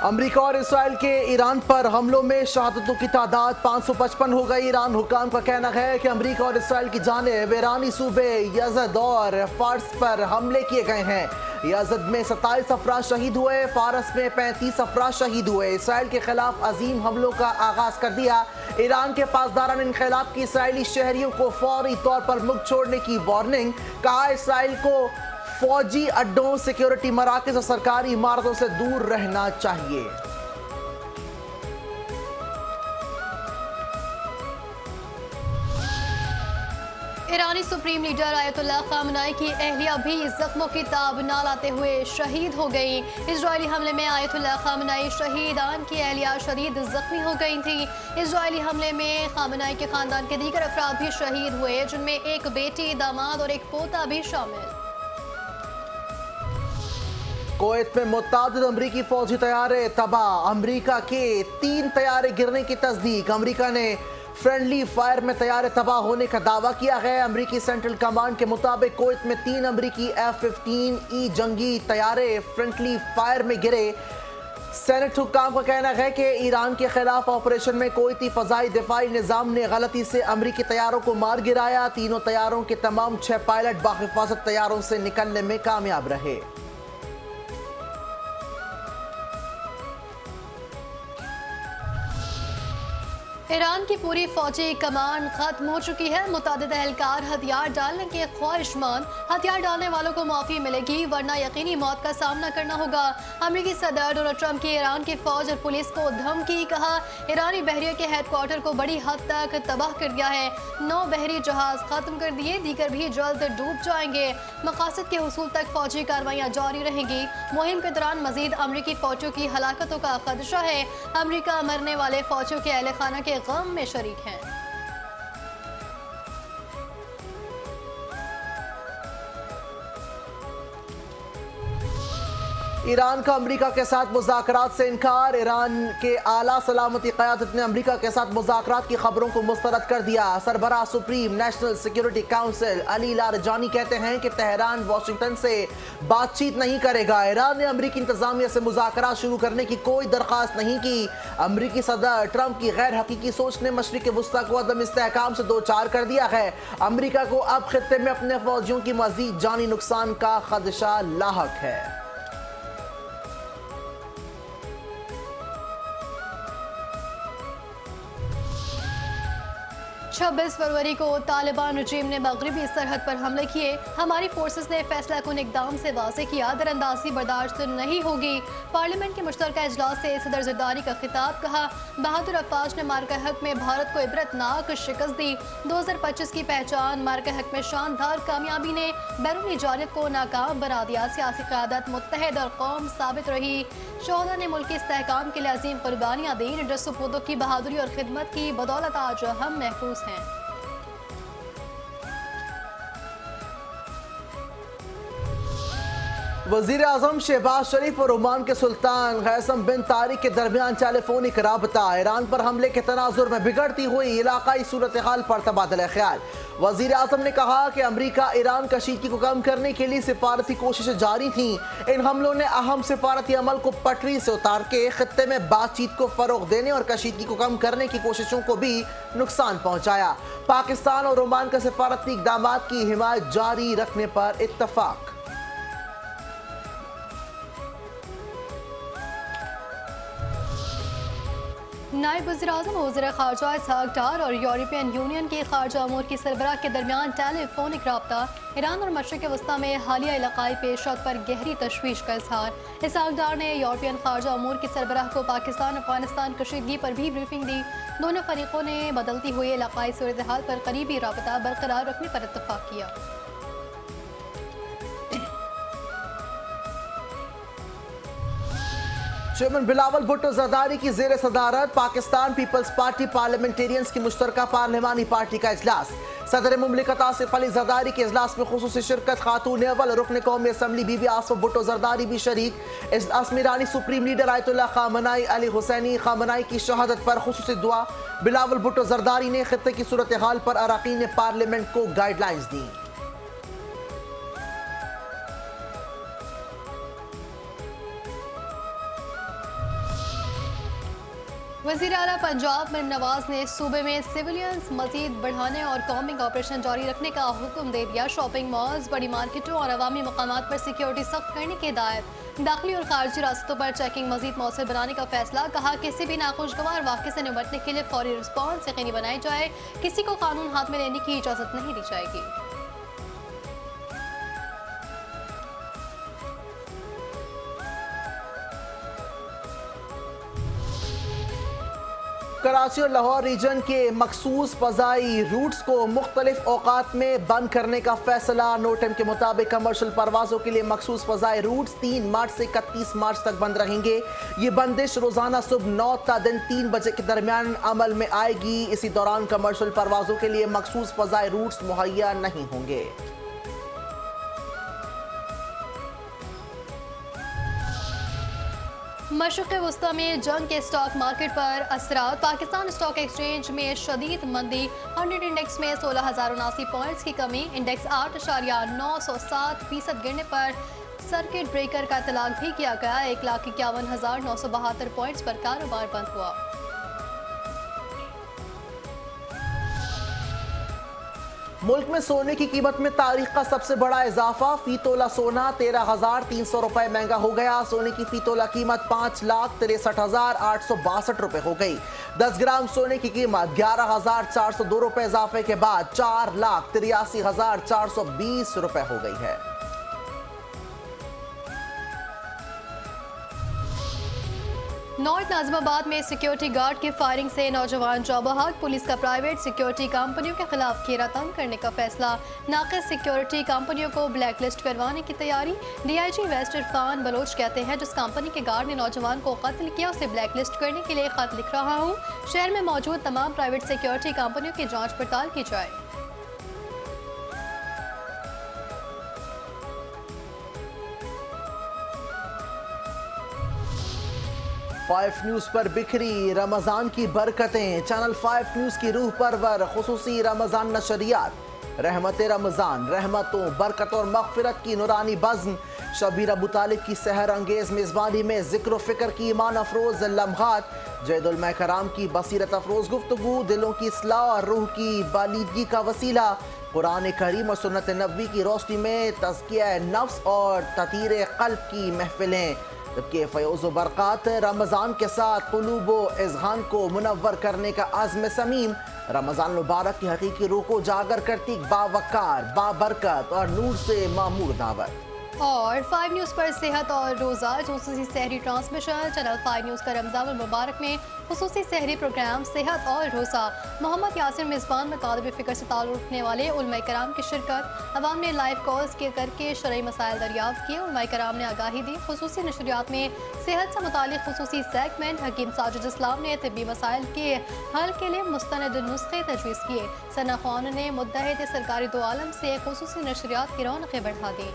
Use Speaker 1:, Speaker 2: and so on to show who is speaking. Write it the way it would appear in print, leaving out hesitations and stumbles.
Speaker 1: America और Israel के Iran पर हमलों में शहादतों की तादाद 555 हो गई। ईरान हुकाम का कहना है कि अमेरिका और इसराइल की जानिब ईरानी सूबे यज़द और फारस पर हमले किए गए हैं। यज़द में 27 अफराद शहीद हुए, फारस में 35 अफराद शहीद हुए। इसराइल के खिलाफ अजीम हमलों का आगाज कर दिया। ईरान के पासदारान इनक़िलाब की इसराइली शहरियों को फौरी तौर पर मुल्क छोड़ने की वार्निंग। कहा इसराइल को फौजी अड्डों, सिक्योरिटी मराकज़ और सरकारी इमारतों से दूर रहना चाहिए।
Speaker 2: ईरानी सुप्रीम लीडर आयतुल्लाह खामनाई की अहलिया भी जख्मों की ताब न लाते हुए शहीद हो गई। इजरायली हमले में आयतुल्लाह खामनाई शहीदान की अहलिया शदीद जख्मी हो गई थी। इजरायली हमले में खामनाई के खानदान के दीगर अफराद भी शहीद हुए, जिनमें एक बेटी, दामाद और एक पोता भी शामिल।
Speaker 1: कुवैत में मुतअद्दिद अमरीकी फौजी तैयारे तबाह, अमरीका के 3 तैयारे गिरने की तस्दीक। अमरीका ने फ्रेंडली फायर में तैयारे तबाह होने का दावा किया है। अमरीकी सेंट्रल कमांड के मुताबिक कुवैत में 3 अमरीकी F-15E जंगी तैयारे फ्रेंडली फायर में गिरे। सेनेट हुक्काम का कहना है कि ईरान के खिलाफ ऑपरेशन में कुवैती फ़ज़ाई दिफाई निज़ाम ने गलती से अमरीकी तैयारों को मार गिराया। तीनों तैयारों के तमाम 6 पायलट बाहिफाजत तैयारों से निकलने में कामयाब रहे।
Speaker 2: ईरान की पूरी फौजी कमान खत्म हो चुकी है। मुतअद्दिद एहलकार हथियार डालने के ख्वाहिशमंद, हथियार डालने वालों को माफी मिलेगी वरना यकीनी मौत का सामना करना होगा। अमेरिकी सदर डोनाल्ड ट्रंप की ईरान की फौज और पुलिस को धमकी। कहा ईरानी बहरियों के हेडक्वार्टर को बड़ी हद तक तबाह कर दिया है। 9 बहरी जहाज खत्म कर दिए, दीगर भी जल्द डूब जाएंगे। मकासद के हुसूल तक फौजी कार्रवाइयाँ जारी रहेंगी। मुहिम के दौरान मजीद अमरीकी फौजियों की हलाकतों का खदशा है। अमरीका मरने वाले फौजियों के अहल खाना के गम में शरीक हैं।
Speaker 1: ईरान का अमेरिका के साथ मुज़ाकरात से इनकार। ईरान के आला सलामती क़यादत ने अमेरिका के साथ मुज़ाकरात की खबरों को मुस्तरद कर दिया। सरबराह supreme national security council Ali Larijani कहते हैं कि तेहरान वाशिंगटन से बातचीत नहीं करेगा। ईरान ने अमेरिकी इंतजामिया से मुज़ाकरात शुरू करने की कोई दरख्वास्त नहीं की। अमेरिकी सदर ट्रंप की गैर हकीकी सोच ने मशरिक़ वुस्ता को अदम इस्तेहकाम से दो चार कर दिया है। अमेरिका को अब खित्ते में अपने फौजियों की मज़ीद जानी नुकसान का खदशा लाहक है।
Speaker 2: छब्बीस फरवरी को तालिबान रजीम ने मगरबी सरहद पर हमले किए। हमारी फोर्सेस ने फैसला कुन इकदाम से वाज़ेह किया, दरअंदाजी बर्दाश्त नहीं होगी। पार्लियामेंट के मुश्तरका इजलास से सदर ज़रदारी का खिताब। कहा बहादुर अफवाज ने मार्का हक में भारत को इबरतनाक शिकस्त दी। 2025 की पहचान मार्का हक में शानदार कामयाबी ने बैरूनी जानिब को नाकाम बना दिया। सियासी क़यादत मुत्तहद और कौम साबित रही। शोहदा ने मुल्क के इस्तेहकाम के लिए अजीम कुर्बानियाँ दी। रसूपोदों की बहादुरी और खिदमत की बदौलत आज हम महफूज हैं।
Speaker 1: वज़ीर आज़म शहबाज शरीफ और ओमान के सुल्तान गैसम बिन तारिक के दरमियान टेलीफोनिक राबता। ईरान पर हमले के तनाजुर में बिगड़ती हुई इलाकाई सूरत हाल पर तबादला ख्याल। वज़ीर आज़म ने कहा कि अमरीका ईरान कशीदगी को कम करने के लिए सिफारती कोशिशें जारी थीं। इन हमलों ने अहम सिफारती अमल को पटरी से उतार के खित्ते में बातचीत को फ़रोग़ देने और कशीदगी को कम करने की कोशिशों को भी नुकसान पहुँचाया। पाकिस्तान और ओमान के सिफारती इक़दाम की हिमायत जारी रखने पर इत्तफ़ाक़।
Speaker 2: नायब वज़ीर-ए-आज़म वज़ीर ख़ारजा इसहाक़ डार और यूरोपियन यूनियन के ख़ारजा अमूर की सरबराह के दरमियान टेलीफोनिक रब्ता। ईरान और मशरिक़ वस्ता में हालिया इलाक़ाई पेशरफ़्त पर गहरी तशवीश का इज़हार। इसहाक़ डार ने यूरोपियन ख़ारजा अमूर की सरबराह को पाकिस्तान अफ़गानिस्तान कशीदगी पर भी ब्रीफिंग दी। दोनों फ़रीक़ों ने बदलती हुई इलाक़ाई सूरत हाल पर करीबी राबता बरकरार रखने पर इत्तफ़ाक़ किया।
Speaker 1: चेयरमैन बिलावल भुट्टो ज़रदारी की ज़ेर सदारत पाकिस्तान पीपल्स पार्टी पार्लियामेंटेरियंस की मुश्तरका पार्लिमानी पार्टी का इजलास। सदर मुमलिकत आसिफ अली ज़रदारी के इजलास में खुसूसी शिरकत। खातून अव्वल रुकन कौमी असम्बली बीबी आसिफ भुट्टो ज़रदारी भी शरीक। इजलास में ईरानी supreme leader Ayatollah Khamenei Ali Hosseini Khamenei की शहादत पर खुसूसी दुआ। बिलावल भुट्टो ज़रदारी ने खित्ते की सूरत हाल पर अरकान पार्लियामेंट को गाइडलाइंस दी।
Speaker 2: वज़ीर आला पंजाब मरीम नवाज ने सूबे में सिविलियंस मजीद बढ़ाने और कॉम्बिंग ऑपरेशन जारी रखने का हुक्म दे दिया। शॉपिंग मॉल्स, बड़ी मार्केटों और अवामी मकामात पर सिक्योरिटी सख्त करने की हिदायत। दाखिली और खारजी रास्तों पर चेकिंग मजीद मौसर बनाने का फैसला। कहा किसी भी नाखुशगवार वाक़े से निपटने के लिए फौरी रिस्पॉन्स यकीनी बनाई जाए। किसी को कानून हाथ में लेने की इजाज़त नहीं दी जाएगी।
Speaker 1: कराची और लाहौर रीजन के मखसूस फ़ज़ाई रूट्स को मुख्तलिफ औकात में बंद करने का फैसला। नोटम के मुताबिक कमर्शल परवाज़ों के लिए मखसूस फ़ज़ाई रूट्स 3 मार्च से 31 मार्च तक बंद रहेंगे। ये बंदिश रोज़ाना सुबह 9 ता दिन 3 बजे के दरमियान अमल में आएगी। इसी दौरान कमर्शल परवाज़ों के लिए मखसूस फ़ज़ाई रूट्स मुहैया नहीं होंगे।
Speaker 2: मशरिक़ वस्ता में जंग के स्टॉक मार्केट पर असरात। पाकिस्तान स्टॉक एक्सचेंज में शदीद मंदी। 100 इंडेक्स में 16,079 पॉइंट्स की कमी। इंडेक्स 8.907% गिरने पर सर्किट ब्रेकर का इतलाक भी किया गया। 1,51,972 पॉइंट्स पर कारोबार बंद हुआ।
Speaker 1: मुल्क में सोने की कीमत में तारीख का सबसे बड़ा इजाफा। फी तोला सोना 13,300 रुपए महंगा हो गया। सोने की फी तोला कीमत 5,63,862 रुपए हो गई। 10 ग्राम सोने की कीमत 11,402 रुपए इजाफे के बाद 4,83,420 रुपए हो गई है।
Speaker 2: नॉर्थ नाजिमाबाद में सिक्योरिटी गार्ड की फायरिंग से नौजवान जाँ बहक। पुलिस का प्राइवेट सिक्योरिटी कंपनियों के खिलाफ घेरा तंग करने का फैसला। नाक़िस सिक्योरिटी कंपनियों को ब्लैक लिस्ट करवाने की तैयारी। DIG वेस्ट इरफान बलोच कहते हैं जिस कंपनी के गार्ड ने नौजवान को कत्ल किया उसे ब्लैक लिस्ट करने के लिए खत लिख रहा हूँ। शहर में मौजूद तमाम प्राइवेट सिक्योरिटी कंपनियों की जाँच पड़ताल की जाए।
Speaker 1: 5 न्यूज़ पर बिखरी रमज़ान की बरकतें। चैनल 5 न्यूज़ की रूह परवर खुसूसी रमज़ान नशरियात। रहमत रमज़ान, रहमतों, बरकत और मग़फ़िरत की नूरानी बज़्म। शबीर अबू तालिब की सहर अंगेज़ मेज़बानी में ज़िक्र फ़िक्र की ईमान अफरोज़ लम्हात। जैदुल महकराम की बसीरत अफरोज़ गुफ्तगू, दिलों की इस्लाह और रूह की बालिदगी का वसीला। कुरान करीम और सुन्नत नबवी की रोशनी में तज़किया नफ्स और ततीर क़ल्ब की महफ़िलें। जबकि फ़योज़ व बरक़ात रमज़ान के साथ क़ुलूब व इज़हान को मुनव्वर करने का आज़्म समीम। रमज़ान मुबारक की हकीकी रूह को जागर करती बावकार, बाबरकत और नूर से मामूर दावत।
Speaker 2: और 5 न्यूज़ पर सेहत और रोज़ा खुसूसी सहरी ट्रांसमिशन। चैनल 5 न्यूज़ का रमज़ान मुबारक में खुसूसी सहरी प्रोग्राम सेहत और रोज़ा। मोहम्मद यासिर मेज़बान में तालिब फ़िक्र से ताल्लुक़ रखने वाले उलमाए कराम की शिरकत। अवाम ने लाइव कॉल्स के करके शरई मसाइल दरियाफ्त किए। उलमाए कराम ने आगाही दी। खुसूसी नशरियात में सेहत से मुतालिक खुसूसी सेगमेंट। हकीम साजिद इस्लाम ने तिब्बी मसाइल के हल के लिए मुस्तनद नुस्खे तजवीज़ किए। सना खान ने मुद्दे सरकारी दो आलम से खुसूसी नशरियात की रौनकें बढ़ा दी।